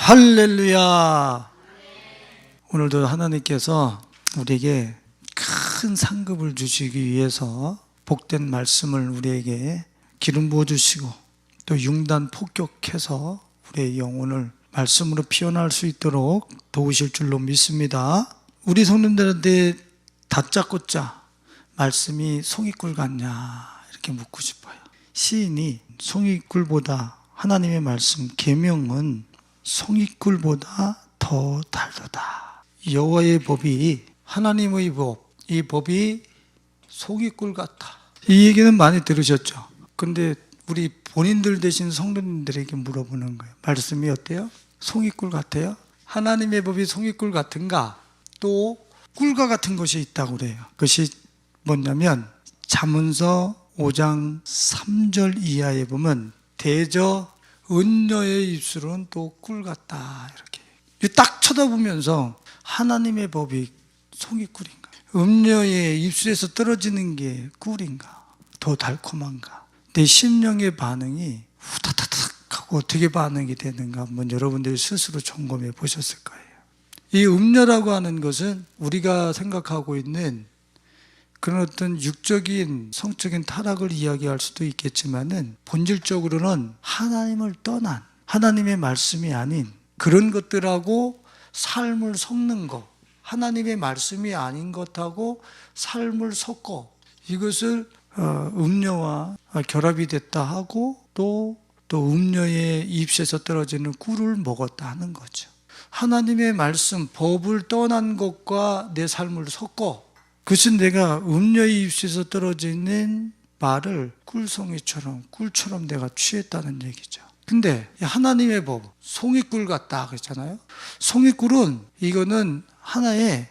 할렐루야. 오늘도 하나님께서 우리에게 큰 상급을 주시기 위해서 복된 말씀을 우리에게 기름 부어주시고 또 융단 폭격해서 우리의 영혼을 말씀으로 피어날 수 있도록 도우실 줄로 믿습니다. 우리 성도들한테 다짜고짜 말씀이 송이꿀 같냐 이렇게 묻고 싶어요. 시인이 송이꿀보다 하나님의 말씀 계명은 송이꿀보다 더 달도다. 여호와의 법이 하나님의 법, 이 법이 송이꿀 같다. 이 얘기는 많이 들으셨죠? 근데 우리 본인들 되신 성도님들에게 물어보는 거예요. 말씀이 어때요? 송이꿀 같아요? 하나님의 법이 송이꿀 같은가? 또 꿀과 같은 것이 있다고 그래요. 그것이 뭐냐면 잠언서 5장 3절 이하에 보면 대저 은녀의 입술은 또 꿀 같다 이렇게 딱 쳐다보면서 하나님의 법이 송이꿀인가? 음녀의 입술에서 떨어지는 게 꿀인가? 더 달콤한가? 내 심령의 반응이 후다다닥 하고 어떻게 반응이 되는가 한번 여러분들이 스스로 점검해 보셨을 거예요. 이 음녀라고 하는 것은 우리가 생각하고 있는 그런 어떤 육적인 성적인 타락을 이야기할 수도 있겠지만은 본질적으로는 하나님을 떠난 하나님의 말씀이 아닌 그런 것들하고 삶을 섞는 것, 하나님의 말씀이 아닌 것하고 삶을 섞어 이것을 음녀와 결합이 됐다 하고 또 음녀의 입에서 떨어지는 꿀을 먹었다 하는 거죠. 하나님의 말씀, 법을 떠난 것과 내 삶을 섞어 그것은 내가 음녀의 입술에서 떨어지는 말을 꿀송이처럼 꿀처럼 내가 취했다는 얘기죠. 근데 하나님의 법, 송이꿀 같다 그랬잖아요. 송이꿀은 이거는 하나의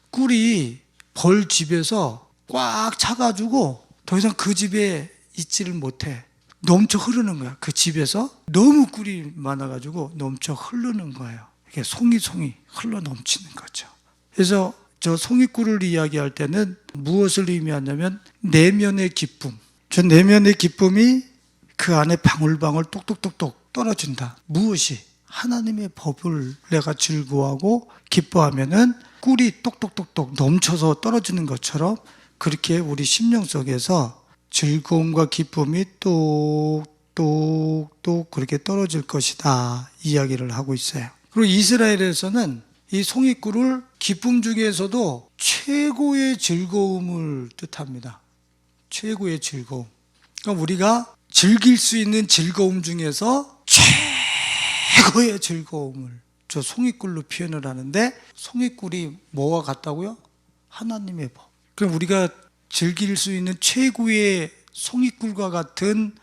꿀이 벌 집에서 꽉 차가지고 더 이상 그 집에 있지를 못해. 넘쳐 흐르는 거야. 그 집에서 너무 꿀이 많아가지고 넘쳐 흐르는 거예요. 이게 송이 흘러 넘치는 거죠. 그래서 저 송이꿀을 이야기할 때는 무엇을 의미하냐면 내면의 기쁨. 저 내면의 기쁨이 그 안에 방울방울 똑똑똑똑 떨어진다. 무엇이? 하나님의 법을 내가 즐거워하고 기뻐하면은 꿀이 똑똑똑똑 넘쳐서 떨어지는 것처럼 그렇게 우리 심령 속에서 즐거움과 기쁨이 똑똑똑 그렇게 떨어질 것이다. 이야기를 하고 있어요. 그리고 이스라엘에서는 이 송이꿀을 기쁨 중에서도 최고의 즐거움을 뜻합니다. 최고의 즐거움. 그러니까 우리가 즐길 수 있는 즐거움 중에서 최고의 즐거움을 저 송이꿀로 표현을 하는데 송이꿀이 뭐와 같다고요? 하나님의 법. 그럼 우리가 즐길 수 있는 최고의 송이꿀과 같은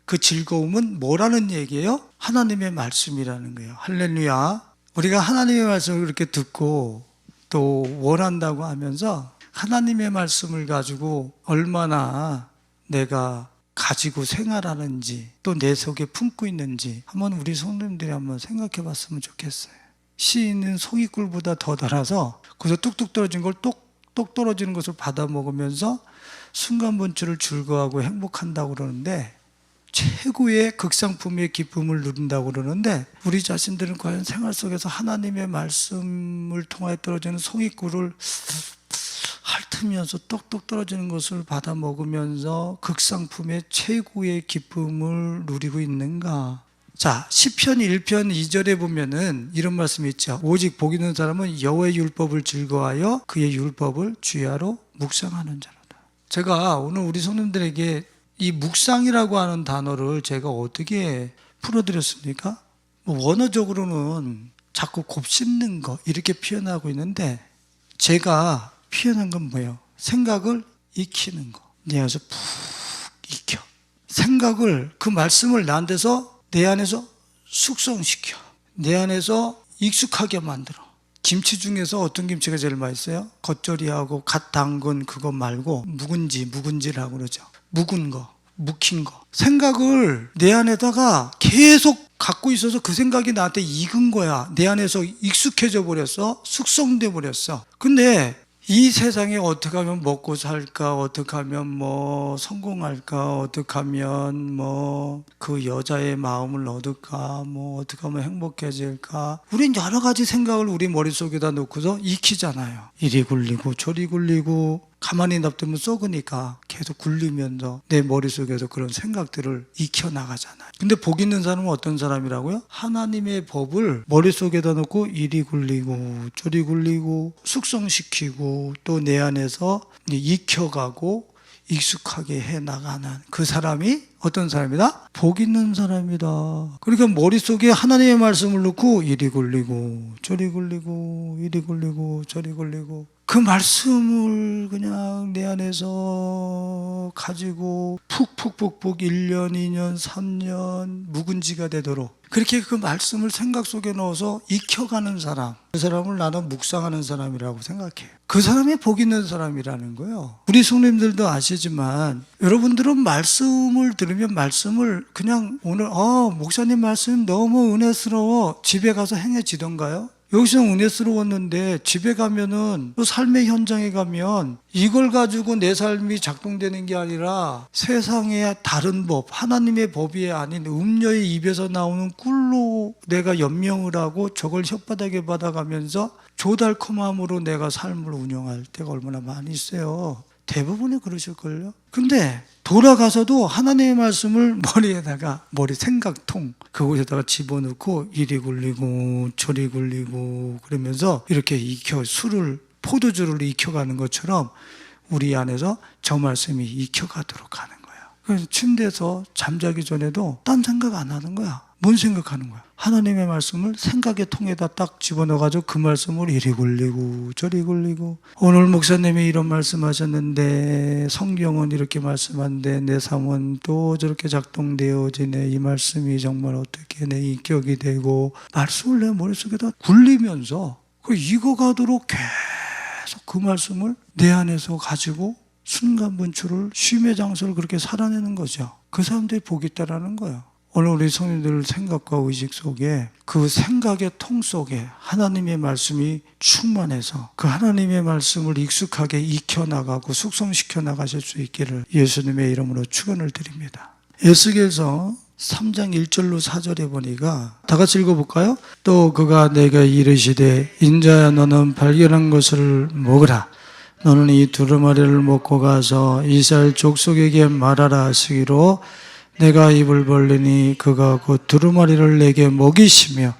그 즐거움은 뭐라는 얘기예요? 하나님의 말씀이라는 거예요. 할렐루야. 우리가 하나님의 말씀을 그렇게 듣고 또 원한다고 하면서 하나님의 말씀을 가지고 얼마나 내가 가지고 생활하는지 또 내 속에 품고 있는지 한번 우리 성도님들이 한번 생각해 봤으면 좋겠어요. 시인은 송이꿀보다 더 달아서 거기서 뚝뚝 떨어진 걸 똑똑 떨어지는 것을 받아 먹으면서 순간분출을 즐거워하고 행복한다고 그러는데 최고의 극상품의 기쁨을 누린다고 그러는데 우리 자신들은 과연 생활 속에서 하나님의 말씀을 통하여 떨어지는 송이꿀을 핥으면서 똑똑 떨어지는 것을 받아 먹으면서 극상품의 최고의 기쁨을 누리고 있는가? 자, 시편 1편 2절에 보면은 이런 말씀이 있죠. 오직 복 있는 사람은 여호와의 율법을 즐거워하여 그의 율법을 주야로 묵상하는 자로다. 제가 오늘 우리 성도님들에게 이 묵상이라고 하는 단어를 제가 어떻게 풀어드렸습니까? 원어적으로는 자꾸 곱씹는 거 이렇게 표현하고 있는데 제가 표현한 건 뭐예요? 생각을 익히는 거. 내 안에서 푹 익혀. 생각을 그 말씀을 나한테서 내 안에서 숙성시켜. 내 안에서 익숙하게 만들어. 김치 중에서 어떤 김치가 제일 맛있어요? 겉절이하고 갓 담근 그거 말고 묵은지라고 그러죠. 묵은 거, 묵힌 거. 생각을 내 안에다가 계속 갖고 있어서 그 생각이 나한테 익은 거야. 내 안에서 익숙해져 버렸어. 숙성돼 버렸어. 근데 이 세상에 어떻게 하면 먹고 살까, 어떻게 하면 뭐 성공할까, 어떻게 하면 뭐 그 여자의 마음을 얻을까, 뭐 어떻게 하면 행복해질까, 우린 여러 가지 생각을 우리 머릿속에다 놓고서 익히잖아요. 이리 굴리고 저리 굴리고, 가만히 놔두면 썩으니까 계속 굴리면서 내 머릿속에서 그런 생각들을 익혀나가잖아요. 근데 복 있는 사람은 어떤 사람이라고요? 하나님의 법을 머릿속에다 놓고 이리 굴리고 저리 굴리고 숙성시키고 또 내 안에서 익혀가고 익숙하게 해나가는 그 사람이 어떤 사람이다? 복 있는 사람이다. 그러니까 머릿속에 하나님의 말씀을 넣고 이리 굴리고 저리 굴리고 이리 굴리고 저리 굴리고, 그 말씀을 그냥 내 안에서 가지고 푹푹푹푹 1년, 2년, 3년 묵은지가 되도록 그렇게 그 말씀을 생각 속에 넣어서 익혀가는 사람, 그 사람을 나는 묵상하는 사람이라고 생각해요. 그 사람이 복 있는 사람이라는 거예요. 우리 성도님들도 아시지만 여러분들은 말씀을 들으면 말씀을 그냥 오늘 목사님 말씀 너무 은혜스러워 집에 가서 행해지던가요? 여기서 은혜스러웠는데 집에 가면은 또 삶의 현장에 가면 이걸 가지고 내 삶이 작동되는 게 아니라 세상의 다른 법, 하나님의 법이 아닌 음녀의 입에서 나오는 꿀로 내가 연명을 하고 저걸 혓바닥에 받아가면서 조달콤함으로 내가 삶을 운영할 때가 얼마나 많이 있어요. 대부분이 그러실걸요. 근데 돌아가서도 하나님의 말씀을 머리에다가, 머리 생각통 그곳에다가 집어넣고 이리 굴리고 저리 굴리고 그러면서 이렇게 익혀, 포도주를 익혀가는 것처럼 우리 안에서 저 말씀이 익혀가도록 하는 거예요. 그래서 침대에서 잠자기 전에도 딴 생각 안 하는 거야. 뭔 생각하는 거야? 하나님의 말씀을 생각의 통에다 딱 집어넣어가지고 그 말씀을 이리 굴리고 저리 굴리고, 오늘 목사님이 이런 말씀하셨는데 성경은 이렇게 말씀한데 내 삶은 또 저렇게 작동되어지네, 이 말씀이 정말 어떻게 내 인격이 되고, 말씀을 내 머릿속에다 굴리면서 익어가도록 계속 그 말씀을 내 안에서 가지고 순간분출을, 쉼의 장소를 그렇게 살아내는 거죠. 그 사람들이 복이 있다라는 거예요. 오늘 우리 성도들 생각과 의식 속에, 그 생각의 통 속에 하나님의 말씀이 충만해서 그 하나님의 말씀을 익숙하게 익혀나가고 숙성시켜 나가실 수 있기를 예수님의 이름으로 축원을 드립니다. 에스겔서 3장 1절로 4절에 보니까 다 같이 읽어볼까요? 또 그가 내게 이르시되 인자야 너는 발견한 것을 먹으라. 너는 이 두루마리를 먹고 가서 이스라엘 족속에게 말하라 하시기로 내가 입을 벌리니 그가 그 두루마리를 내게 먹이시며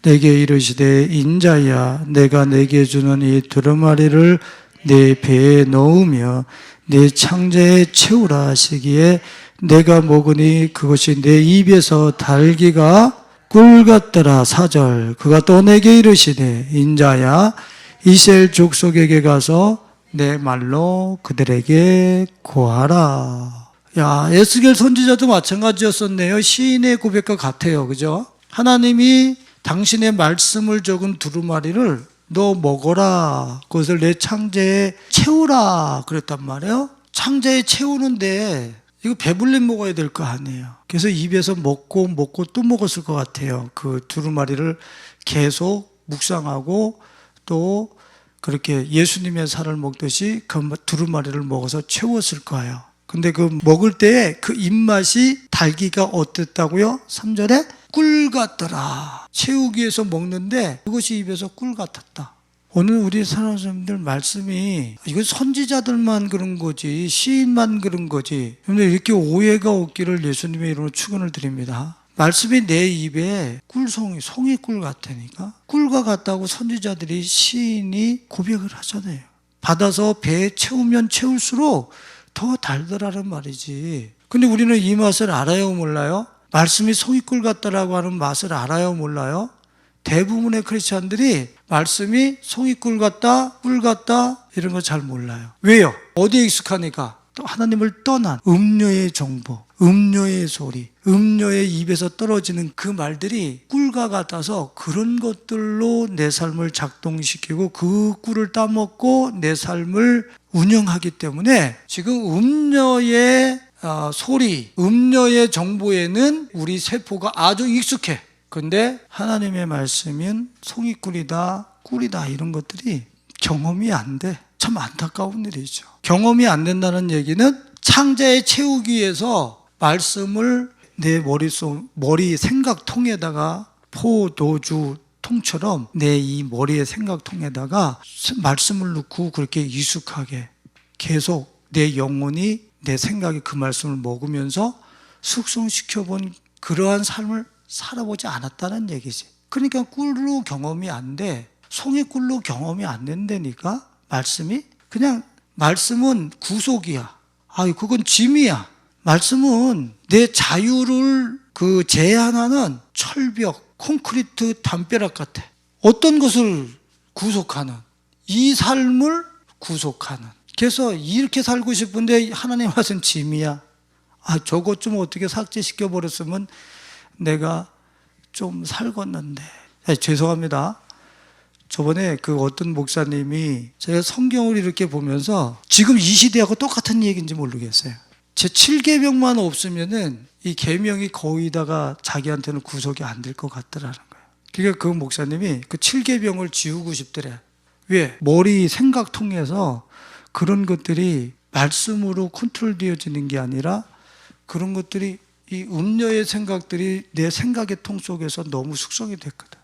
내게 이르시되 인자야 내가 내게 주는 이 두루마리를 내 배에 넣으며 내 창자에 채우라 하시기에 내가 먹으니 그것이 내 입에서 달기가 꿀 같더라. 4절 그가 또 내게 이르시되 인자야 이스라엘 족속에게 가서 내 말로 그들에게 고하라. 야, 에스겔 선지자도 마찬가지였었네요. 시인의 고백과 같아요. 그죠? 하나님이 당신의 말씀을 적은 두루마리를 너 먹어라. 그것을 내 창자에 채우라. 그랬단 말이에요. 창자에 채우는데 이거 배불리 먹어야 될 거 아니에요. 그래서 입에서 먹고 또 먹었을 것 같아요. 그 두루마리를 계속 묵상하고 또 그렇게 예수님의 살을 먹듯이 그 두루마리를 먹어서 채웠을 거예요. 근데 그 먹을 때에 그 입맛이 달기가 어땠다고요? 3절에 꿀 같더라. 채우기 위해서 먹는데 그것이 입에서 꿀 같았다. 오늘 우리 사람들 말씀이 이건 선지자들만 그런 거지 시인만 그런 거지. 근데 이렇게 오해가 없기를 예수님의 이름으로 축원을 드립니다. 말씀이 내 입에 송이 꿀 같으니까 꿀과 같다고 선지자들이 시인이 고백을 하잖아요. 받아서 배에 채우면 채울수록 더 달더라는 말이지. 근데 우리는 이 맛을 알아요, 몰라요? 말씀이 송이꿀 같다라고 하는 맛을 알아요, 몰라요? 대부분의 크리스찬들이 말씀이 송이꿀 같다, 꿀 같다 이런 거 잘 몰라요. 왜요? 어디에 익숙하니까? 또 하나님을 떠난 음료의 정보, 음료의 소리, 음료의 입에서 떨어지는 그 말들이 꿀과 같아서 그런 것들로 내 삶을 작동시키고 그 꿀을 따먹고 내 삶을 운영하기 때문에 지금 음료의 소리, 음료의 정보에는 우리 세포가 아주 익숙해. 근데 하나님의 말씀은 송이꿀이다, 꿀이다 이런 것들이 경험이 안 돼. 참 안타까운 일이죠. 경험이 안 된다는 얘기는 창자에 채우기 위해서 말씀을 내 머리 생각통에다가 포도주 통처럼 내 이 머리의 생각통에다가 말씀을 넣고 그렇게 익숙하게 계속 내 영혼이 내 생각이 그 말씀을 먹으면서 숙성시켜 본 그러한 삶을 살아보지 않았다는 얘기지. 그러니까 꿀로 경험이 안 돼. 송이꿀로 경험이 안 된다니까. 말씀이 그냥 말씀은 구속이야. 그건 짐이야. 말씀은 내 자유를 제한하는 철벽, 콘크리트 담벼락 같아. 어떤 것을 구속하는, 이 삶을 구속하는. 그래서 이렇게 살고 싶은데 하나님 말씀 짐이야. 저것 좀 어떻게 삭제시켜 버렸으면 내가 좀 살겠는데. 죄송합니다. 저번에 어떤 목사님이 제가 성경을 이렇게 보면서 지금 이 시대하고 똑같은 얘기인지 모르겠어요. 제 7계명만 없으면은 이 계명이 거의 다가 자기한테는 구속이 안 될 것 같더라는 거예요. 그러니까 그 목사님이 그 7계명을 지우고 싶더래. 왜? 머리 생각통해서 그런 것들이 말씀으로 컨트롤되어지는 게 아니라 그런 것들이 이 음녀의 생각들이 내 생각의 통 속에서 너무 숙성이 됐거든.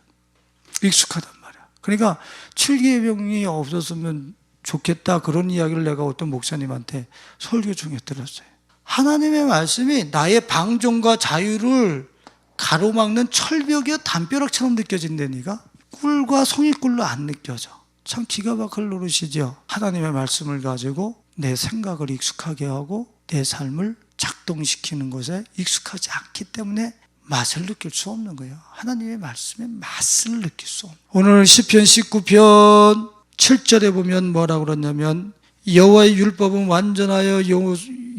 익숙하단 말이야. 그러니까 7계명이 없었으면 좋겠다, 그런 이야기를 내가 어떤 목사님한테 설교 중에 들었어요. 하나님의 말씀이 나의 방종과 자유를 가로막는 철벽이요 담벼락처럼 느껴진다니까. 꿀과 송이꿀로 안 느껴져. 참 기가 막힐 노릇이죠. 하나님의 말씀을 가지고 내 생각을 익숙하게 하고 내 삶을 작동시키는 것에 익숙하지 않기 때문에 맛을 느낄 수 없는 거예요. 하나님의 말씀의 맛을 느낄 수 없는. 오늘 시편 19편 7절에 보면 뭐라고 그러냐면 여호와의 율법은 완전하여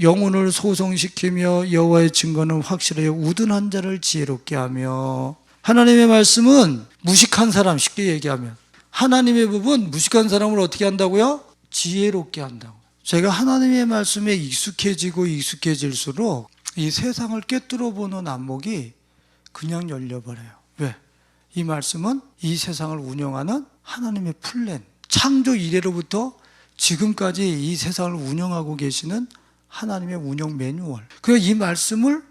영혼을 소성시키며 여호와의 증거는 확실하여 우둔한 자를 지혜롭게 하며. 하나님의 말씀은 무식한 사람, 쉽게 얘기하면 하나님의 법은 무식한 사람을 어떻게 한다고요? 지혜롭게 한다고. 제가 하나님의 말씀에 익숙해지고 익숙해질수록 이 세상을 꿰뚫어 보는 안목이 그냥 열려버려요. 왜? 이 말씀은 이 세상을 운영하는 하나님의 플랜, 창조 이래로부터 지금까지 이 세상을 운영하고 계시는 하나님의 운영 매뉴얼. 그래서 이 말씀을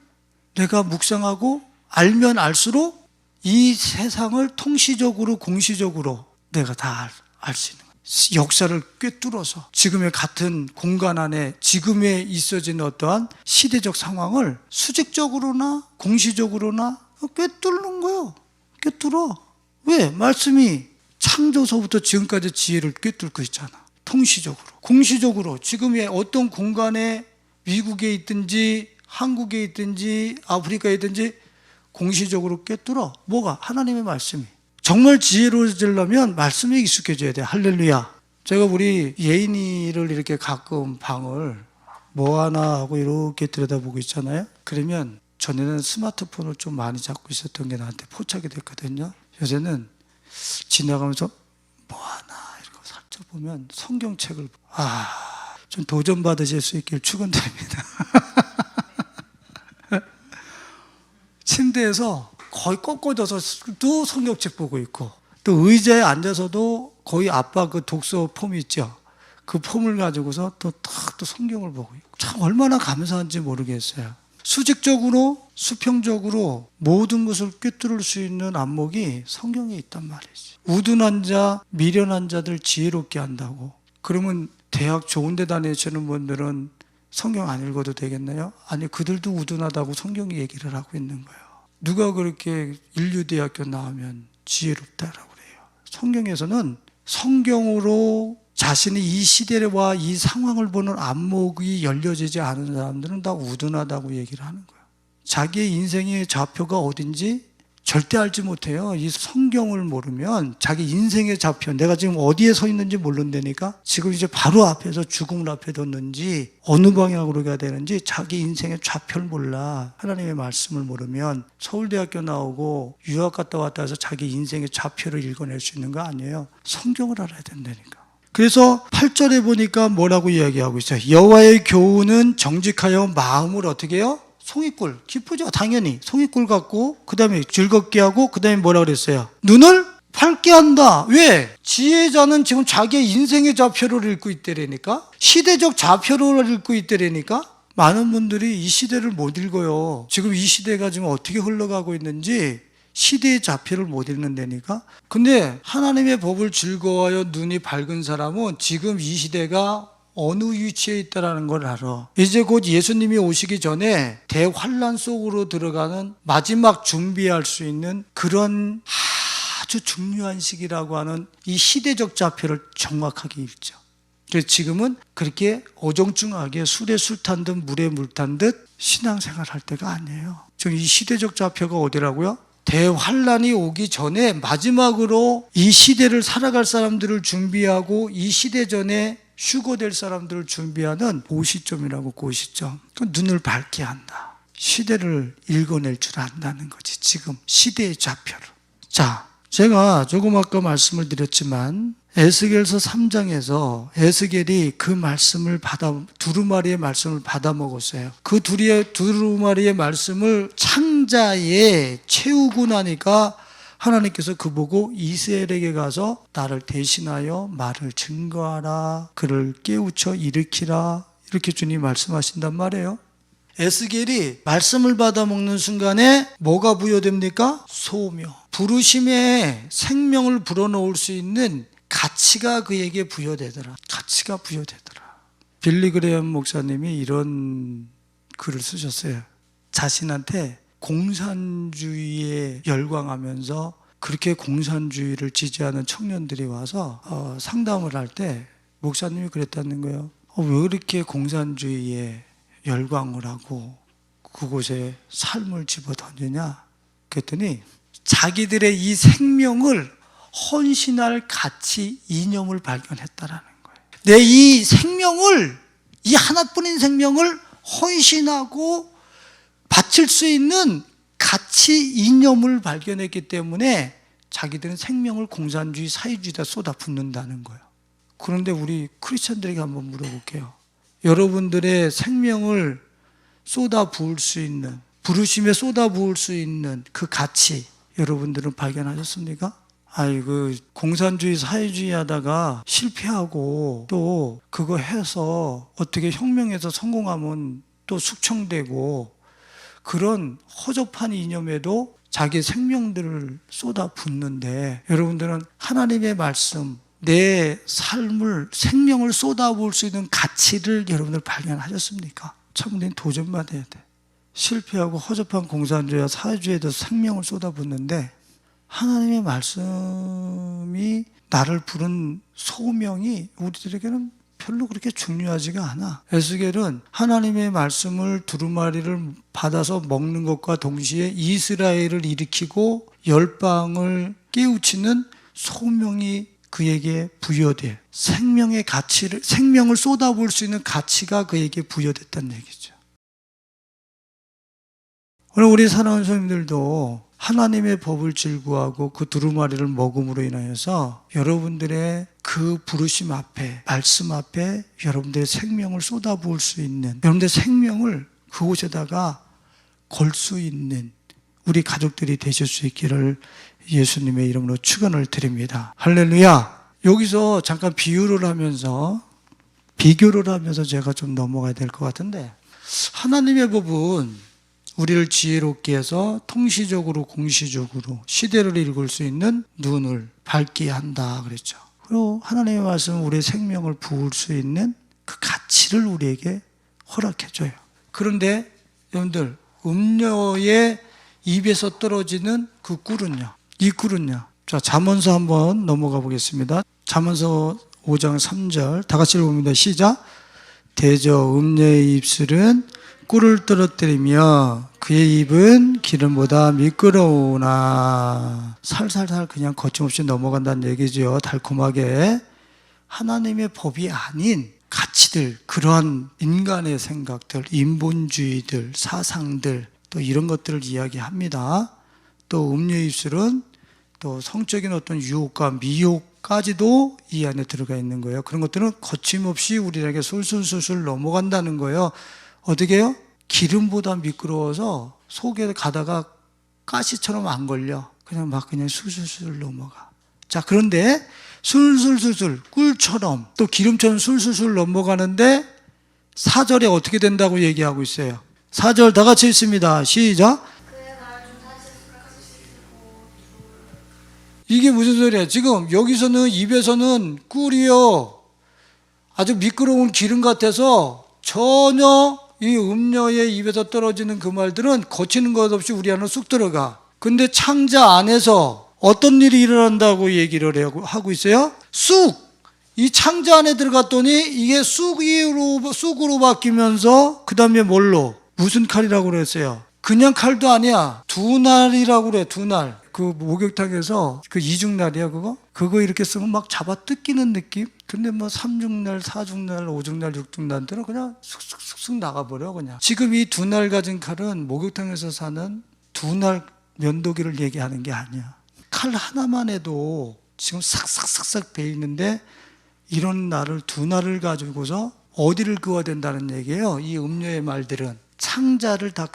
내가 묵상하고 알면 알수록 이 세상을 통시적으로 공시적으로 내가 다 알 수 있는 거예요. 역사를 꿰뚫어서 지금의 같은 공간 안에 지금에 있어진 어떠한 시대적 상황을 수직적으로나 공시적으로나 꿰뚫는 거예요. 꿰뚫어. 왜? 말씀이 창조서부터 지금까지 지혜를 꿰뚫고 있잖아. 통시적으로, 공시적으로 지금의 어떤 공간에 미국에 있든지 한국에 있든지 아프리카에 있든지 공시적으로 꿰뚫어. 뭐가? 하나님의 말씀이. 정말 지혜로워지려면 말씀에 익숙해져야 돼. 할렐루야. 제가 우리 예인이를 이렇게 가끔 방을 뭐 하나 하고 이렇게 들여다보고 있잖아요. 그러면 전에는 스마트폰을 좀 많이 잡고 있었던 게 나한테 포착이 됐거든요. 요새는 지나가면서 뭐 하나 이러고 살짝 보면 성경책을 좀 도전받으실 수 있길 축원드립니다. 침대에서 거의 꺾어져서 또 성경책 보고 있고, 또 의자에 앉아서도 거의 아빠 그 독서 폼 있죠. 그 폼을 가지고서 또 성경을 보고 있고. 참 얼마나 감사한지 모르겠어요. 수직적으로 수평적으로 모든 것을 꿰뚫을 수 있는 안목이 성경에 있단 말이지. 우둔한 자, 미련한 자들 지혜롭게 한다고. 그러면 대학 좋은 데 다니시는 분들은 성경 안 읽어도 되겠나요? 아니, 그들도 우둔하다고 성경이 얘기를 하고 있는 거예요. 누가 그렇게 인류대학교 나오면 지혜롭다라고 그래요? 성경에서는 성경으로 자신이 이 시대와 이 상황을 보는 안목이 열려지지 않은 사람들은 다 우둔하다고 얘기를 하는 거예요. 자기의 인생의 좌표가 어딘지 절대 알지 못해요. 이 성경을 모르면 자기 인생의 좌표, 내가 지금 어디에 서 있는지 모른다니까. 지금 이제 바로 앞에서 죽음을 앞에 뒀는지 어느 방향으로 가야 되는지 자기 인생의 좌표를 몰라. 하나님의 말씀을 모르면 서울대학교 나오고 유학 갔다 왔다 해서 자기 인생의 좌표를 읽어낼 수 있는 거 아니에요. 성경을 알아야 된다니까. 그래서 8절에 보니까 뭐라고 이야기하고 있어요? 여호와의 교훈은 정직하여 마음을 어떻게 해요? 송이꿀, 기쁘죠? 당연히 송이꿀 같고, 그 다음에 즐겁게 하고, 그 다음에 뭐라 그랬어요? 눈을 밝게 한다. 왜? 지혜자는 지금 자기의 인생의 좌표를 읽고 있다라니까? 시대적 좌표를 읽고 있다라니까? 많은 분들이 이 시대를 못 읽어요. 지금 이 시대가 지금 어떻게 흘러가고 있는지 시대의 좌표를 못 읽는다니까? 근데 하나님의 법을 즐거워하여 눈이 밝은 사람은 지금 이 시대가 어느 위치에 있다는 걸 알아. 이제 곧 예수님이 오시기 전에 대환란 속으로 들어가는 마지막 준비할 수 있는 그런 아주 중요한 시기라고 하는 이 시대적 좌표를 정확하게 읽죠. 그래서 지금은 그렇게 어정쩡하게 술에 술 탄 듯 물에 물 탄 듯 신앙생활 할 때가 아니에요. 지금 이 시대적 좌표가 어디라고요? 대환란이 오기 전에 마지막으로 이 시대를 살아갈 사람들을 준비하고 이 시대 전에 휴거될 사람들을 준비하는 그 시점이라고, 그 시점. 눈을 밝게 한다. 시대를 읽어낼 줄 안다는 거지. 지금 시대의 좌표를. 자, 제가 조금 아까 말씀을 드렸지만 에스겔서 3장에서 에스겔이 그 말씀을 두루마리의 말씀을 받아 먹었어요. 그 두루마리의 말씀을 창자에 채우고 나니까 하나님께서 그보고 이스라엘에게 가서 나를 대신하여 말을 증거하라, 그를 깨우쳐 일으키라, 이렇게 주님이 말씀하신단 말이에요. 에스겔이 말씀을 받아 먹는 순간에 뭐가 부여됩니까? 소명, 부르심에 생명을 불어넣을 수 있는 가치가 그에게 부여되더라. 가치가 부여되더라. 빌리 그레엄 목사님이 이런 글을 쓰셨어요. 자신한테 공산주의에 열광하면서 그렇게 공산주의를 지지하는 청년들이 와서 상담을 할 때 목사님이 그랬다는 거예요. 왜 이렇게 공산주의에 열광을 하고 그곳에 삶을 집어던지냐? 그랬더니 자기들의 이 생명을 헌신할 가치, 이념을 발견했다라는 거예요. 내 이 생명을, 이 하나뿐인 생명을 헌신하고 바칠 수 있는 가치, 이념을 발견했기 때문에 자기들은 생명을 공산주의, 사회주의에다 쏟아붓는다는 거예요. 그런데 우리 크리스천들에게 한번 물어볼게요. 여러분들의 생명을 쏟아부을 수 있는, 부르심에 쏟아부을 수 있는 그 가치, 여러분들은 발견하셨습니까? 아이고, 공산주의, 사회주의 하다가 실패하고 또 그거 해서 어떻게 혁명해서 성공하면 또 숙청되고 그런 허접한 이념에도 자기 생명들을 쏟아붓는데 여러분들은 하나님의 말씀, 내 삶을, 생명을 쏟아부을 수 있는 가치를 여러분들 발견하셨습니까? 참된 도전만 해야 돼. 실패하고 허접한 공산주의와 사회주의에도 생명을 쏟아붓는데 하나님의 말씀이 나를 부른 소명이 우리들에게는 별로 그렇게 중요하지가 않아. 에스겔은 하나님의 말씀을 두루마리를 받아서 먹는 것과 동시에 이스라엘을 일으키고 열방을 깨우치는 소명이 그에게 부여돼. 생명의 가치를, 생명을 쏟아부을 수 있는 가치가 그에게 부여됐다는 얘기죠. 오늘 우리 사랑하는 성도님들도 하나님의 법을 즐거워하고 그 두루마리를 먹음으로 인하여서 여러분들의 그 부르심 앞에, 말씀 앞에 여러분들의 생명을 쏟아부을 수 있는, 여러분들의 생명을 그곳에다가 걸 수 있는 우리 가족들이 되실 수 있기를 예수님의 이름으로 축원을 드립니다. 할렐루야. 여기서 잠깐 비교를 하면서 제가 좀 넘어가야 될 것 같은데, 하나님의 법은 우리를 지혜롭게 해서 통시적으로, 공시적으로 시대를 읽을 수 있는 눈을 밝게 한다 그랬죠. 그리고 하나님의 말씀은 우리의 생명을 부을 수 있는 그 가치를 우리에게 허락해줘요. 그런데 여러분들, 음녀의 입에서 떨어지는 그 꿀은요, 이 꿀은요. 자, 잠언서 한번 넘어가 보겠습니다. 잠언서 5장 3절 다 같이 읽어봅니다. 시작. 대저 음녀의 입술은 꿀을 떨어뜨리며 그의 입은 기름보다 미끄러우나. 살살살 그냥 거침없이 넘어간다는 얘기죠. 달콤하게. 하나님의 법이 아닌 가치들, 그러한 인간의 생각들, 인본주의들, 사상들, 또 이런 것들을 이야기합니다. 또 음녀의 입술은 또 성적인 어떤 유혹과 미혹까지도 이 안에 들어가 있는 거예요. 그런 것들은 거침없이 우리에게 술술술술 넘어간다는 거예요. 어떻게 해요? 기름보다 미끄러워서 속에 가다가 가시처럼 안 걸려. 그냥 술술술 넘어가. 자, 그런데 술술술술 꿀처럼 또 기름처럼 술술술 넘어가는데 4절에 어떻게 된다고 얘기하고 있어요. 4절 다 같이 읽습니다. 시작. 이게 무슨 소리야? 지금 여기서는 입에서는 꿀이요 아주 미끄러운 기름 같아서 전혀 이 음녀의 입에서 떨어지는 그 말들은 거치는 것 없이 우리 안으로 쑥 들어가. 근데 창자 안에서 어떤 일이 일어난다고 얘기를 하고 있어요? 쑥! 이 창자 안에 들어갔더니 이게 쑥으로 바뀌면서 그 다음에 뭘로? 무슨 칼이라고 그랬어요? 그냥 칼도 아니야. 두날이라고 그래. 두날. 그 목욕탕에서 그 이중날이야 그거? 그거 이렇게 쓰면 막 잡아 뜯기는 느낌? 근데 뭐 3중날, 4중날, 5중날, 6중날 들은 그냥 쑥쑥쑥쑥 나가버려 그냥. 지금 이 두날 가진 칼은 목욕탕에서 사는 두날 면도기를 얘기하는 게 아니야. 칼 하나만 해도 지금 싹싹싹싹 배 있는데 이런 날을 두날을 가지고서 어디를 그어야 된다는 얘기예요. 이 음료의 말들은 창자를 다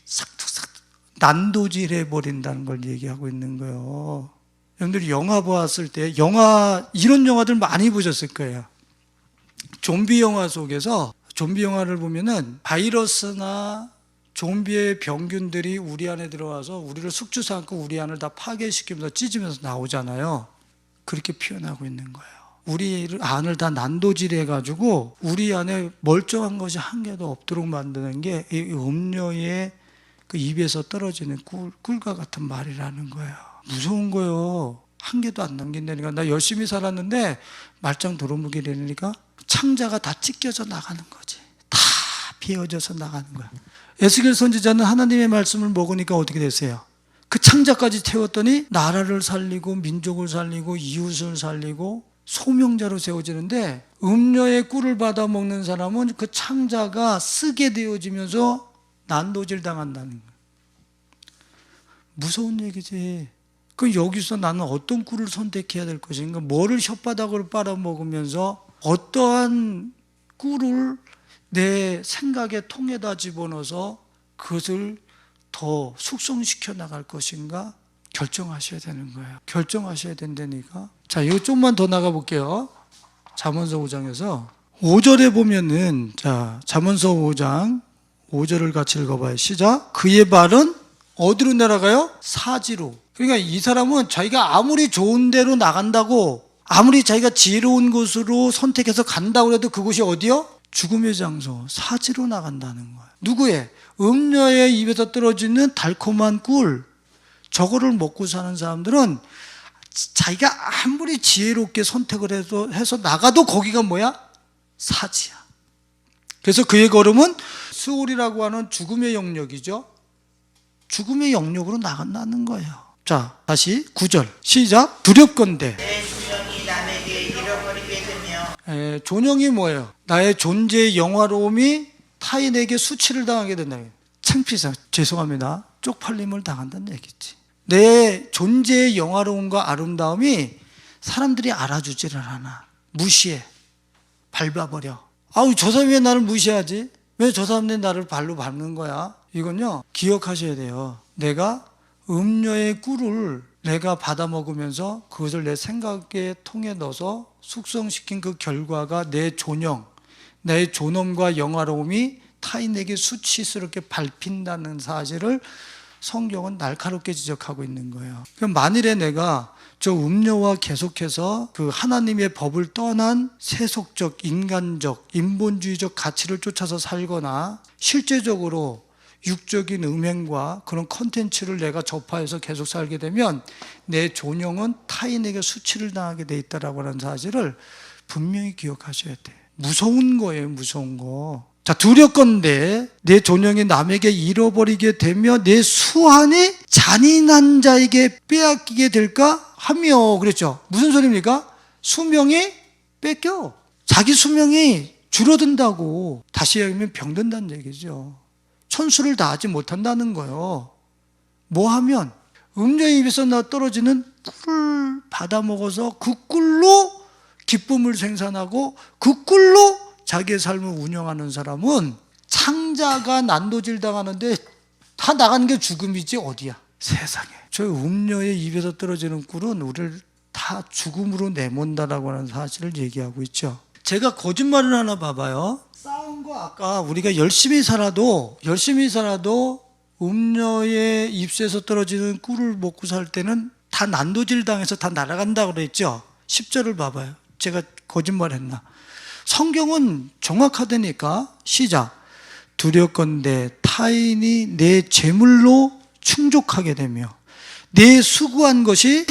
싹둑싹 난도질해 버린다는 걸 얘기하고 있는 거예요. 여러분들이 영화 보았을 때 이런 영화들 많이 보셨을 거예요. 좀비 영화 속에서 좀비 영화를 보면은 바이러스나 좀비의 병균들이 우리 안에 들어와서 우리를 숙주삼고 우리 안을 다 파괴시키면서 찢으면서 나오잖아요. 그렇게 표현하고 있는 거예요. 우리 안을 다 난도질해가지고 우리 안에 멀쩡한 것이 한 개도 없도록 만드는 게 이 음료의 그 입에서 떨어지는 꿀과 같은 말이라는 거예요. 무서운 거예요. 한 개도 안 남긴다니까. 나 열심히 살았는데 말짱 도루묵이라니까 창자가 다 찢겨져 나가는 거지. 다 비어져서 나가는 거야. 에스겔 선지자는 하나님의 말씀을 먹으니까 어떻게 됐어요? 그 창자까지 태웠더니 나라를 살리고 민족을 살리고 이웃을 살리고 소명자로 세워지는데 음료의 꿀을 받아 먹는 사람은 그 창자가 쓰게 되어지면서 난도질 당한다는 거예요. 무서운 얘기지. 그럼 여기서 나는 어떤 꿀을 선택해야 될 것인가? 뭐를 혓바닥으로 빨아먹으면서 어떠한 꿀을 내 생각의 통에다 집어넣어서 그것을 더 숙성시켜 나갈 것인가? 결정하셔야 되는 거예요. 결정하셔야 된다니까. 자, 이거 좀만 더 나가 볼게요. 잠언서 5장에서 5절에 보면은 자, 잠언서 5장 5절을 같이 읽어봐요. 시작. 그의 발은 어디로 날아가요? 사지로. 그러니까 이 사람은 자기가 아무리 좋은 데로 나간다고 아무리 자기가 지혜로운 곳으로 선택해서 간다고 해도 그곳이 어디요? 죽음의 장소, 사지로 나간다는 거예요. 누구의? 음녀의 입에서 떨어지는 달콤한 꿀, 저거를 먹고 사는 사람들은 자기가 아무리 지혜롭게 선택을 해서 나가도 거기가 뭐야? 사지야. 그래서 그의 걸음은 스올이라고 하는 죽음의 영역이죠. 죽음의 영역으로 나간다는 거예요. 자, 다시 9절 시작. 두렵건대 내 조명이 남에게 잃어버리게 되며. 존영이 뭐예요? 나의 존재의 영화로움이 타인에게 수치를 당하게 된다. 창피해서 죄송합니다. 쪽팔림을 당한다는 얘기지. 내 존재의 영화로움과 아름다움이 사람들이 알아주지를 않아. 무시해. 밟아버려. 아우, 저 사람이 왜 나를 무시하지? 왜 저 사람들이 나를 발로 밟는 거야? 이건요, 기억하셔야 돼요. 내가 음료의 꿀을 내가 받아 먹으면서 그것을 내 생각의 통에 넣어서 숙성시킨 그 결과가 내 존영, 내 존엄과 영화로움이 타인에게 수치스럽게 밟힌다는 사실을 성경은 날카롭게 지적하고 있는 거예요. 그럼 만일에 내가 저 음료와 계속해서 그 하나님의 법을 떠난 세속적, 인간적, 인본주의적 가치를 쫓아서 살거나 실제적으로 육적인 음행과 그런 컨텐츠를 내가 접하여서 계속 살게 되면 내 존영은 타인에게 수치를 당하게 돼 있다라고 하는 사실을 분명히 기억하셔야 돼. 무서운 거예요, 무서운 거. 자, 두렵건대 내 존영이 남에게 잃어버리게 되며 내 수한이 잔인한 자에게 빼앗기게 될까 하며. 그랬죠. 무슨 소리입니까? 수명이 뺏겨. 자기 수명이 줄어든다고. 다시 얘기하면 병든다는 얘기죠. 천수를 다하지 못한다는 거예요. 뭐 하면 음녀의 입에서 떨어지는 꿀을 받아 먹어서 그 꿀로 기쁨을 생산하고 그 꿀로 자기의 삶을 운영하는 사람은 창자가 난도질 당하는데 다 나가는 게 죽음이지 어디야. 세상에. 저 음녀의 입에서 떨어지는 꿀은 우리를 다 다 죽음으로 내몬다라고 하는 사실을 얘기하고 있죠. 제가 거짓말을 하나 봐봐요. 싸운 거 아까 우리가 열심히 살아도 음녀의 입술에서 떨어지는 꿀을 먹고 살 때는 다 난도질 당해서 다 날아간다고 그랬죠. 10절을 봐봐요. 제가 거짓말했나? 성경은 정확하다니까. 시작. 두렵건대 타인이 내 재물로 충족하게 되며 내 수고한 것이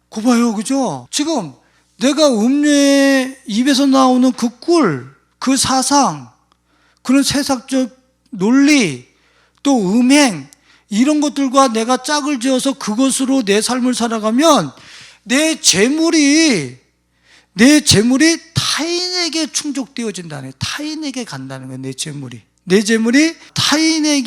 고봐요, 그죠? 지금 내가 음녀의 입에서 나오는 그 꿀, 그 사상, 그런 세상적 논리, 또 음행, 이런 것들과 내가 짝을 지어서 그것으로 내 삶을 살아가면 내 재물이 타인에게 충족되어진다는 거예요. 타인에게 간다는 거예요. 내 재물이 타인이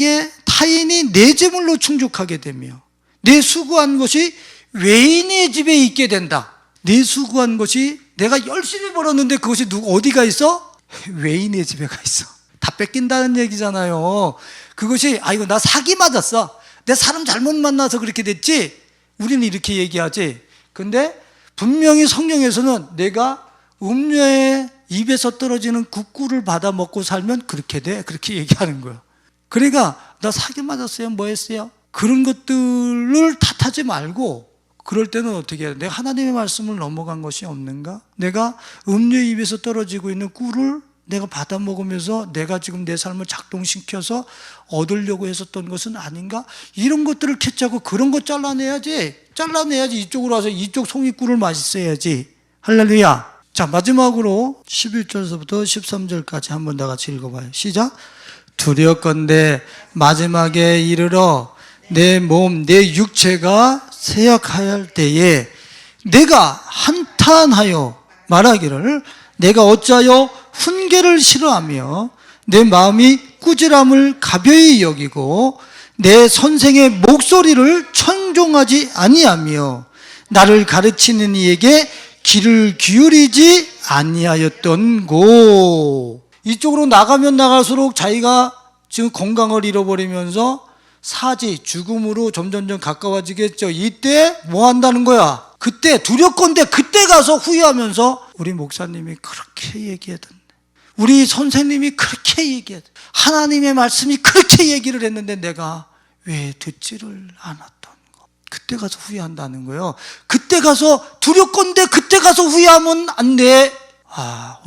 내 재물로 충족하게 되며 내 수고한 것이 외인의 집에 있게 된다. 내 수고한 것이 내가 열심히 벌었는데 그것이 어디가 있어? 외인의 집에 가 있어. 다 뺏긴다는 얘기잖아요. 그것이 이거 나 사기 맞았어. 내 사람 잘못 만나서 그렇게 됐지. 우리는 이렇게 얘기하지. 근데 분명히 성경에서는 내가 음녀의 입에서 떨어지는 그 꿀을 받아 먹고 살면 그렇게 돼. 그렇게 얘기하는 거야. 그러니까 나 사기 맞았어요. 뭐 했어요? 그런 것들을 탓하지 말고 그럴 때는 어떻게 해야 돼? 내가 하나님의 말씀을 넘어간 것이 없는가? 내가 음녀의 입에서 떨어지고 있는 꿀을 내가 받아 먹으면서 내가 지금 내 삶을 작동시켜서 얻으려고 했었던 것은 아닌가? 이런 것들을 캐치하고 그런 거 잘라내야지 이쪽으로 와서 이쪽 송이꿀을 맛있어야지. 할렐루야. 자, 마지막으로 11절서부터 13절까지 한번 다 같이 읽어봐요. 시작. 두렵건대 마지막에 이르러 내 몸, 내 육체가 쇠약하여 때에 내가 한탄하여 말하기를 내가 어찌하여 훈계를 싫어하며 내 마음이 꾸지람을 가벼이 여기고 내 선생의 목소리를 청종하지 아니하며 나를 가르치는 이에게 귀를 기울이지 아니하였던고. 이쪽으로 나가면 나갈수록 자기가 지금 건강을 잃어버리면서 죽음으로 점점점 가까워지겠죠. 이때 뭐 한다는 거야? 그때 두렵건대 그때 가서 후회하면서 우리 목사님이 그렇게 얘기하던데, 우리 선생님이 그렇게 얘기하던데, 하나님의 말씀이 그렇게 얘기를 했는데 내가 왜 듣지를 않았던 거. 그때 가서 후회한다는 거예요. 그때 가서 두렵건대 그때 가서 후회하면 안 돼.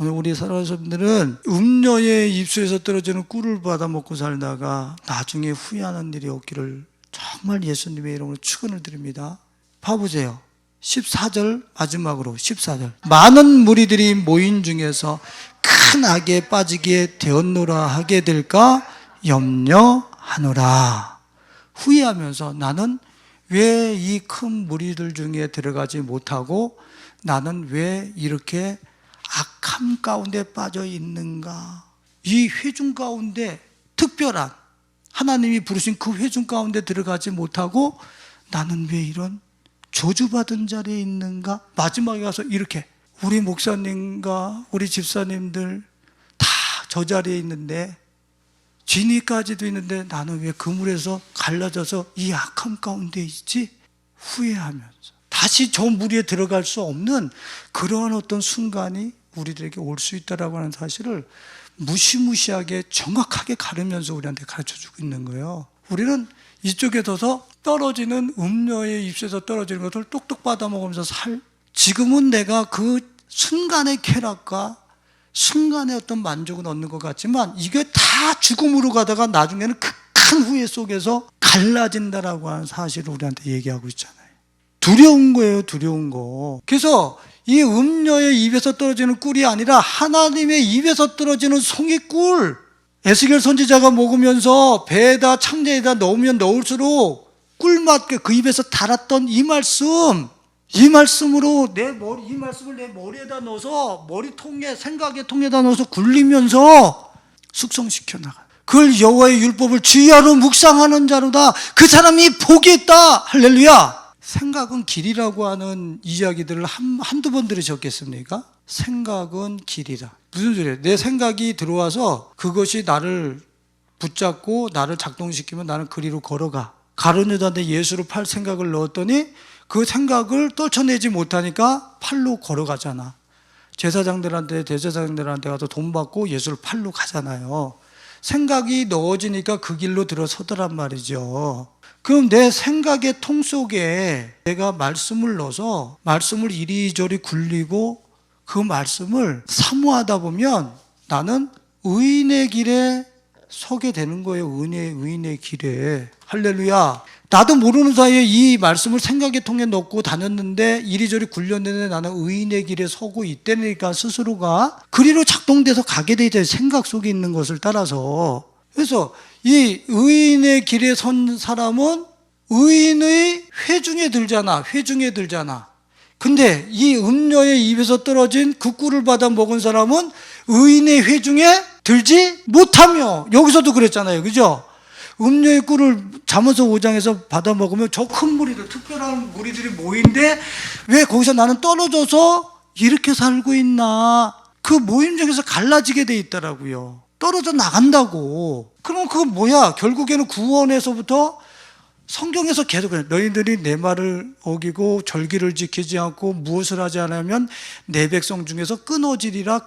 오늘 우리 사랑하는 분들은 음녀의 입술에서 떨어지는 꿀을 받아 먹고 살다가 나중에 후회하는 일이 없기를 정말 예수님의 이름으로 축원을 드립니다. 봐보세요. 14절 마지막으로 14절. 많은 무리들이 모인 중에서 큰 악에 빠지게 되었노라 하게 될까 염려하노라. 후회하면서 나는 왜 이 큰 무리들 중에 들어가지 못하고 나는 왜 이렇게 악함 가운데 빠져 있는가? 이 회중 가운데 특별한 하나님이 부르신 그 회중 가운데 들어가지 못하고 나는 왜 이런 저주받은 자리에 있는가? 마지막에 가서 이렇게 우리 목사님과 우리 집사님들 다 저 자리에 있는데 진이까지도 있는데 나는 왜 그물에서 갈라져서 이 악함 가운데 있지? 후회하면서 다시 저 무리에 들어갈 수 없는 그러한 어떤 순간이 우리들에게 올 수 있다라고 하는 사실을 무시무시하게 정확하게 가르면서 우리한테 가르쳐주고 있는 거예요. 우리는 이쪽에 둬서 떨어지는 음녀의 입술에서 떨어지는 것을 똑똑 받아먹으면서 지금은 내가 그 순간의 쾌락과 순간의 어떤 만족은 얻는 것 같지만 이게 다 죽음으로 가다가 나중에는 큰 후회 속에서 갈라진다라고 하는 사실을 우리한테 얘기하고 있잖아요. 두려운 거예요, 두려운 거. 그래서 이 음녀의 입에서 떨어지는 꿀이 아니라 하나님의 입에서 떨어지는 송이꿀. 에스겔 선지자가 먹으면서 배에다 창자에다 넣으면 넣을수록 꿀맛, 그 입에서 달았던 이 말씀으로 이 말씀을 내 머리에다 넣어서 머리통에, 생각의 통에다 넣어서 굴리면서 숙성시켜 나가. 그걸 여호와의 율법을 주야로 묵상하는 자로다. 그 사람이 복이 있다. 할렐루야. 생각은 길이라고 하는 이야기들을 한두 번 들으셨겠습니까? 생각은 길이라. 무슨 소리예요? 내 생각이 들어와서 그것이 나를 붙잡고 나를 작동시키면 나는 그리로 걸어가. 가룟 유다한테 예수를 팔 생각을 넣었더니 그 생각을 떨쳐내지 못하니까 팔로 걸어가잖아. 제사장들한테, 대제사장들한테 가서 돈 받고 예수를 팔로 가잖아요. 생각이 넣어지니까 그 길로 들어서더란 말이죠. 그럼 내 생각의 통 속에 내가 말씀을 넣어서 말씀을 이리저리 굴리고 그 말씀을 사모하다 보면 나는 의인의 길에 서게 되는 거예요. 의인의 길에. 할렐루야. 나도 모르는 사이에 이 말씀을 생각의 통에 넣고 다녔는데 이리저리 굴렸는데 나는 의인의 길에 서고 있다니까 스스로가 그리로 작동돼서 가게 되죠. 생각 속에 있는 것을 따라서. 그래서 이 의인의 길에 선 사람은 의인의 회중에 들잖아. 회중에 들잖아. 근데 이 음녀의 입에서 떨어진 그 꿀을 받아 먹은 사람은 의인의 회중에 들지 못하며, 여기서도 그랬잖아요. 그죠? 음료의 꿀을 잠언서 5장에서 받아 먹으면 저 큰 무리들, 특별한 무리들이 모인데 왜 거기서 나는 떨어져서 이렇게 살고 있나? 그 모임 중에서 갈라지게 돼 있더라고요. 떨어져 나간다고. 그럼 그건 뭐야? 결국에는 구원에서부터 성경에서 계속 그래요. 너희들이 내 말을 어기고 절기를 지키지 않고 무엇을 하지 않으면 내 백성 중에서 끊어지리라.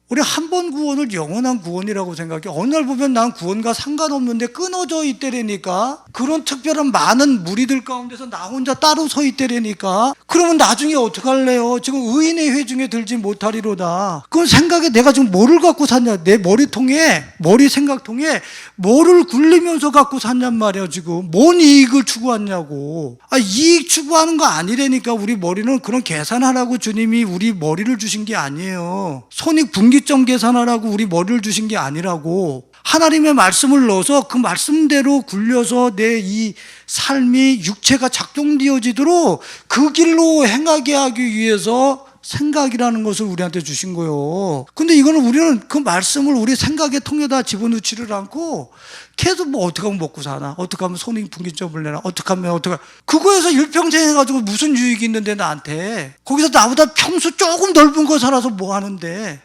우리 한 번 구원을 영원한 구원이라고 생각해. 어느 날 보면 난 구원과 상관없는데 끊어져 있대라니까. 그런 특별한 많은 무리들 가운데서 나 혼자 따로 서 있대라니까. 그러면 나중에 어떡할래요? 지금 의인의 회중에 들지 못하리로다. 그건 생각에 내가 지금 뭐를 갖고 샀냐? 내 머리통에, 머리 생각통에 뭐를 굴리면서 갖고 샀냔 말이야. 지금 뭔 이익을 추구하냐고. 이익 추구하는 거 아니라니까. 우리 머리는 그런 계산하라고 주님이 우리 머리를 주신 게 아니에요. 손익분기점 계산하라고 우리 머리를 주신 게 아니라고. 하나님의 말씀을 넣어서 그 말씀대로 굴려서 내 이 삶이 육체가 작동되어지도록 그 길로 행하게 하기 위해서 생각이라는 것을 우리한테 주신 거예요. 근데 이거는 우리는 그 말씀을 우리 생각의 통에다 집어넣지를 않고 계속 뭐 어떻게 하면 먹고 사나? 어떻게 하면 손익분기점을 내나? 어떻게 하면 그거에서 일평생 해가지고 무슨 유익이 있는데 나한테. 거기서 나보다 평수 조금 넓은 거 살아서 뭐 하는데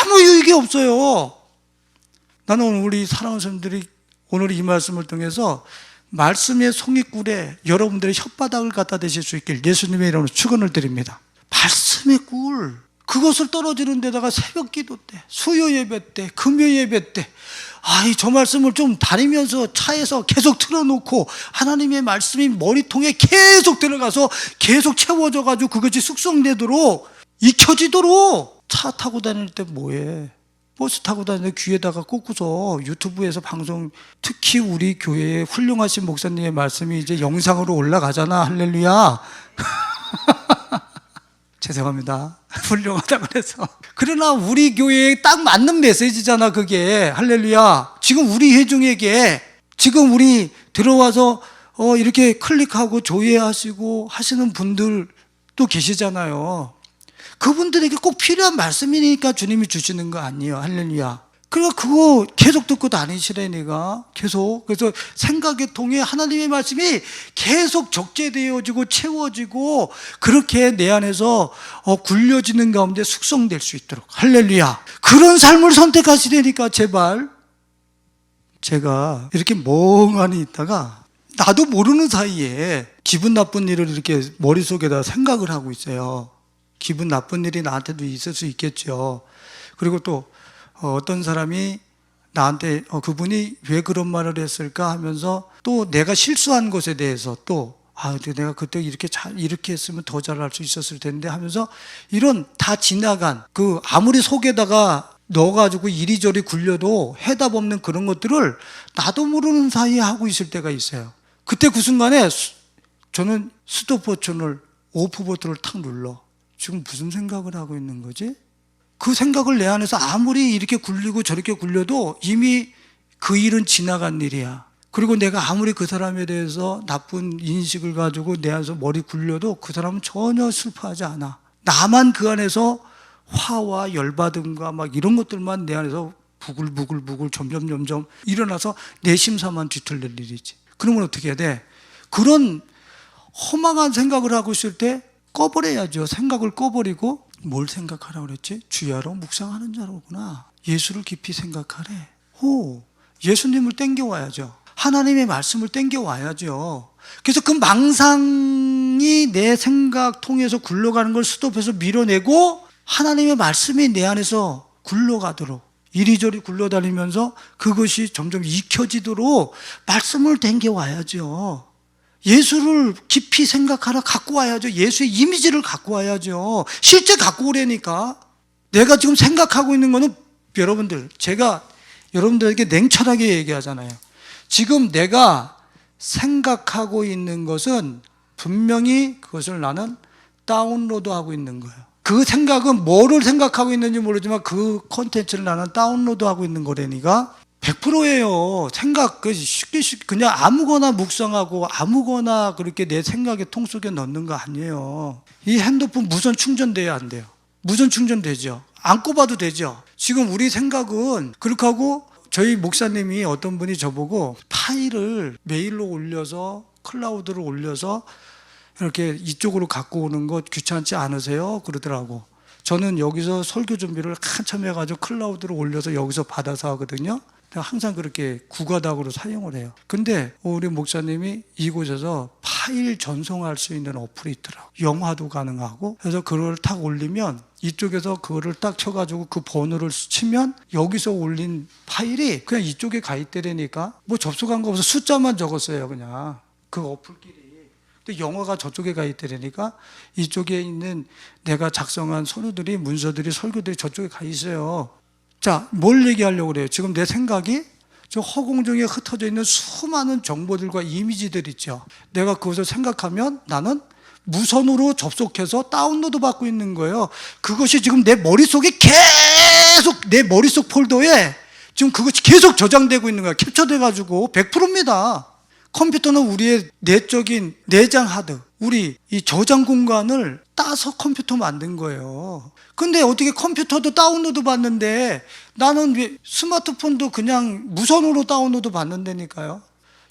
아무 유익이 없어요. 나는 오늘 우리 사랑하는 사람들이 오늘 이 말씀을 통해서 말씀의 송이꿀에 여러분들의 혓바닥을 갖다 대실 수 있길 예수님의 이름으로 축원을 드립니다. 말씀의 꿀, 그것을 떨어지는 데다가 새벽 기도 때, 수요 예배 때, 금요 예배 때 저 말씀을 좀 다니면서 차에서 계속 틀어놓고 하나님의 말씀이 머리통에 계속 들어가서 계속 채워져가지고 그것이 숙성되도록 익혀지도록. 차 타고 다닐 때 뭐해? 버스 타고 다니는데 귀에다가 꽂고서 유튜브에서 방송, 특히 우리 교회에 훌륭하신 목사님의 말씀이 이제 영상으로 올라가잖아. 할렐루야. 죄송합니다. 훌륭하다고 그래서. 그러나 우리 교회에 딱 맞는 메시지잖아, 그게. 할렐루야. 지금 우리 회중에게, 지금 우리 들어와서 이렇게 클릭하고 조회하시고 하시는 분들도 계시잖아요. 그분들에게 꼭 필요한 말씀이니까 주님이 주시는 거 아니에요. 할렐루야. 그러니까 그거 계속 듣고 다니시라니까. 계속. 그래서 생각의 통에 하나님의 말씀이 계속 적재되어지고 채워지고 그렇게 내 안에서 굴려지는 가운데 숙성될 수 있도록. 할렐루야. 그런 삶을 선택하시라니까. 제발. 제가 이렇게 멍하니 있다가 나도 모르는 사이에 기분 나쁜 일을 이렇게 머릿속에다 생각을 하고 있어요. 기분 나쁜 일이 나한테도 있을 수 있겠죠. 그리고 또 어떤 사람이 나한테 그분이 왜 그런 말을 했을까 하면서 또 내가 실수한 것에 대해서 또 내가 그때 이렇게 했으면 더 잘할 수 있었을 텐데 하면서 이런 다 지나간 그 아무리 속에다가 넣어가지고 이리저리 굴려도 해답 없는 그런 것들을 나도 모르는 사이에 하고 있을 때가 있어요. 그때 그 순간에 저는 스톱 버튼을, 오프 버튼을 탁 눌러. 지금 무슨 생각을 하고 있는 거지? 그 생각을 내 안에서 아무리 이렇게 굴리고 저렇게 굴려도 이미 그 일은 지나간 일이야. 그리고 내가 아무리 그 사람에 대해서 나쁜 인식을 가지고 내 안에서 머리 굴려도 그 사람은 전혀 슬퍼하지 않아. 나만 그 안에서 화와 열받음과 막 이런 것들만 내 안에서 부글부글 점점 일어나서 내 심사만 뒤틀릴 일이지. 그러면 어떻게 해야 돼? 그런 허망한 생각을 하고 있을 때 꺼버려야죠. 생각을 꺼버리고 뭘 생각하라고 그랬지? 주야로 묵상하는 자로구나. 예수를 깊이 생각하래. 예수님을 땡겨와야죠. 하나님의 말씀을 땡겨와야죠. 그래서 그 망상이 내 생각 통해서 굴러가는 걸 스톱해서 밀어내고 하나님의 말씀이 내 안에서 굴러가도록, 이리저리 굴러다니면서 그것이 점점 익혀지도록 말씀을 댕겨와야죠. 예수를 깊이 생각하라 갖고 와야죠. 예수의 이미지를 갖고 와야죠. 실제 갖고 오려니까. 내가 지금 생각하고 있는 거는, 여러분들, 제가 여러분들에게 냉철하게 얘기하잖아요. 지금 내가 생각하고 있는 것은 분명히 그것을 나는 다운로드하고 있는 거예요. 그 생각은 뭐를 생각하고 있는지 모르지만 그 콘텐츠를 나는 다운로드하고 있는 거라니까 100%예요. 생각, 그냥 아무거나 묵상하고 아무거나 그렇게 내 생각의 통 속에 넣는 거 아니에요. 이 핸드폰 무선 충전돼야 안 돼요. 무선 충전되죠. 안 꼽아도 되죠. 지금 우리 생각은 그렇게 하고, 저희 목사님이 어떤 분이 저보고 파일을 메일로 올려서 클라우드로 올려서 이렇게 이쪽으로 갖고 오는 거 귀찮지 않으세요? 그러더라고. 저는 여기서 설교 준비를 한참 해가지고 클라우드로 올려서 여기서 받아서 하거든요. 항상 그렇게 구가닥으로 사용을 해요. 근데 우리 목사님이 이곳에서 파일 전송할 수 있는 어플이 있더라고요. 영화도 가능하고. 그래서 그걸 탁 올리면 이쪽에서 그거를 딱 쳐가지고 그 번호를 치면 여기서 올린 파일이 그냥 이쪽에 가 있대라니까. 뭐 접속한 거 없어. 숫자만 적었어요. 그냥 그 어플끼리. 근데 영화가 저쪽에 가 있대라니까 이쪽에 있는 내가 작성한 서류들이, 문서들이, 설교들이 저쪽에 가 있어요. 자, 뭘 얘기하려고 그래요? 지금 내 생각이 저 허공중에 흩어져 있는 수많은 정보들과 이미지들 있죠. 내가 그것을 생각하면 나는 무선으로 접속해서 다운로드 받고 있는 거예요. 그것이 지금 내 머릿속에 계속, 내 머릿속 폴더에 지금 그것이 계속 저장되고 있는 거야. 캡처돼가지고 100%입니다. 컴퓨터는 우리의 내적인 내장 하드, 우리 이 저장 공간을 따서 컴퓨터 만든 거예요. 근데 어떻게 컴퓨터도 다운로드 받는데 나는 왜 스마트폰도 그냥 무선으로 다운로드 받는다니까요.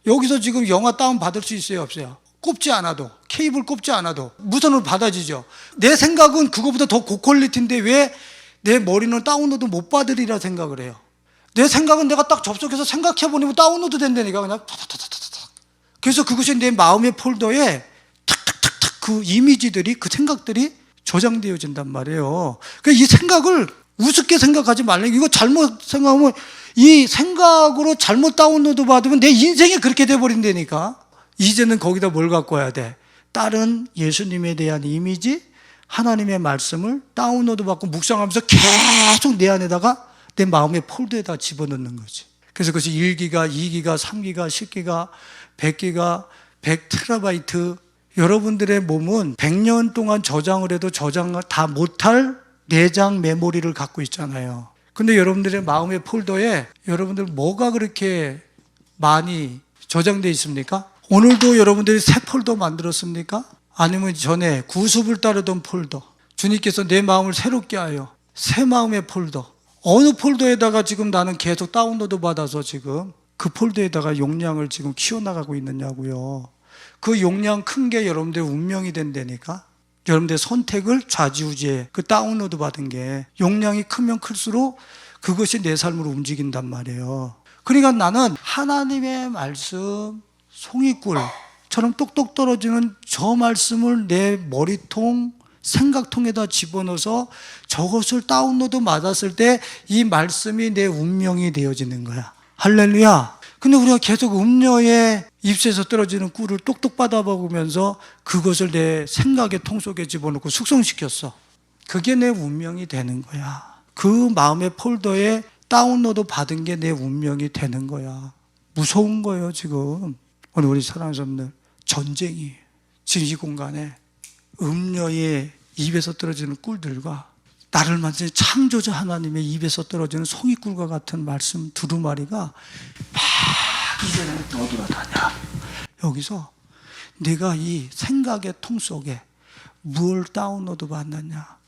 여기서 지금 영화 다운 받을 수 있어요, 없어요? 꼽지 않아도, 케이블 꼽지 않아도 무선으로 받아지죠. 내 생각은 그거보다 더 고퀄리티인데 왜 내 머리는 다운로드 못 받으리라 생각을 해요. 내 생각은 내가 딱 접속해서 생각해보니 다운로드 된다니까. 그냥 타타타타타타. 그래서 그것이 내 마음의 폴더에 탁탁탁탁 그 이미지들이, 그 생각들이 저장되어진단 말이에요. 그러니까 이 생각을 우습게 생각하지 말라. 이거 잘못 생각하면, 이 생각으로 잘못 다운로드 받으면 내 인생이 그렇게 돼버린다니까. 이제는 거기다 뭘 갖고 와야 돼? 다른 예수님에 대한 이미지, 하나님의 말씀을 다운로드 받고 묵상하면서 계속 내 안에다가 내 마음의 폴더에다 집어넣는 거지. 그래서 그것이 1기가, 2기가, 3기가, 10기가, 100기가, 100테라바이트. 여러분들의 몸은 100년 동안 저장을 해도 저장을 다 못할 내장 메모리를 갖고 있잖아요. 근데 여러분들의 마음의 폴더에 여러분들 뭐가 그렇게 많이 저장되어 있습니까? 오늘도 여러분들이 새 폴더 만들었습니까? 아니면 전에 구습을 따르던 폴더, 주님께서 내 마음을 새롭게 하여 새 마음의 폴더, 어느 폴더에다가 지금 나는 계속 다운로드 받아서 지금 그 폴더에다가 용량을 지금 키워나가고 있느냐고요. 그 용량 큰 게 여러분들의 운명이 된다니까. 여러분들의 선택을 좌지우지해. 그 다운로드 받은 게 용량이 크면 클수록 그것이 내 삶을 움직인단 말이에요. 그러니까 나는 하나님의 말씀 송이꿀처럼 똑똑 떨어지는 저 말씀을 내 머리통, 생각통에다 집어넣어서 저것을 다운로드 받았을 때 이 말씀이 내 운명이 되어지는 거야. 할렐루야. 근데 우리가 계속 음녀의 입술에서 떨어지는 꿀을 똑똑 받아먹으면서 그것을 내 생각의 통 속에 집어넣고 숙성시켰어. 그게 내 운명이 되는 거야. 그 마음의 폴더에 다운로드 받은 게 내 운명이 되는 거야. 무서운 거예요, 지금. 오늘 우리 사랑하는 여러분들, 전쟁이 지금 이 공간에 음녀의 입에서 떨어지는 꿀들과 나를 만든 창조자 하나님의 입에서 떨어지는 송이꿀과 같은 말씀 두루마리가 막 이제는 떠돌아다녀. 여기서 내가 이 생각의 통 속에 뭘 다운로드 받느냐,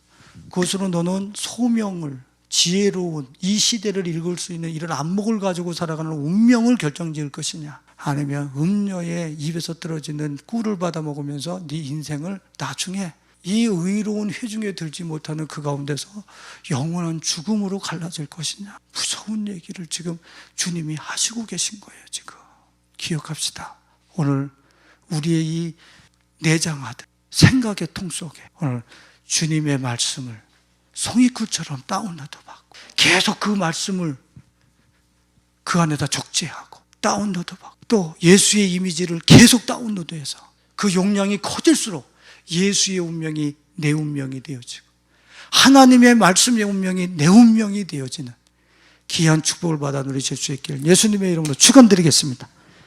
그것으로 너는 소명을, 지혜로운 이 시대를 읽을 수 있는 이런 안목을 가지고 살아가는 운명을 결정지을 것이냐, 아니면 음녀의 입에서 떨어지는 꿀을 받아 먹으면서 네 인생을 나중에 이 의로운 회중에 들지 못하는 그 가운데서 영원한 죽음으로 갈라질 것이냐. 무서운 얘기를 지금 주님이 하시고 계신 거예요. 지금 기억합시다. 오늘 우리의 이 내장하듯 생각의 통 속에 오늘 주님의 말씀을 송이쿨처럼 다운로드 받고 계속 그 말씀을 그 안에다 적재하고 다운로드 받고 또 예수의 이미지를 계속 다운로드해서 그 용량이 커질수록 예수의 운명이 내 운명이 되어지고 하나님의 말씀의 운명이 내 운명이 되어지는 귀한 축복을 받아 누리실 수 있기를 예수님의 이름으로 축원드리겠습니다.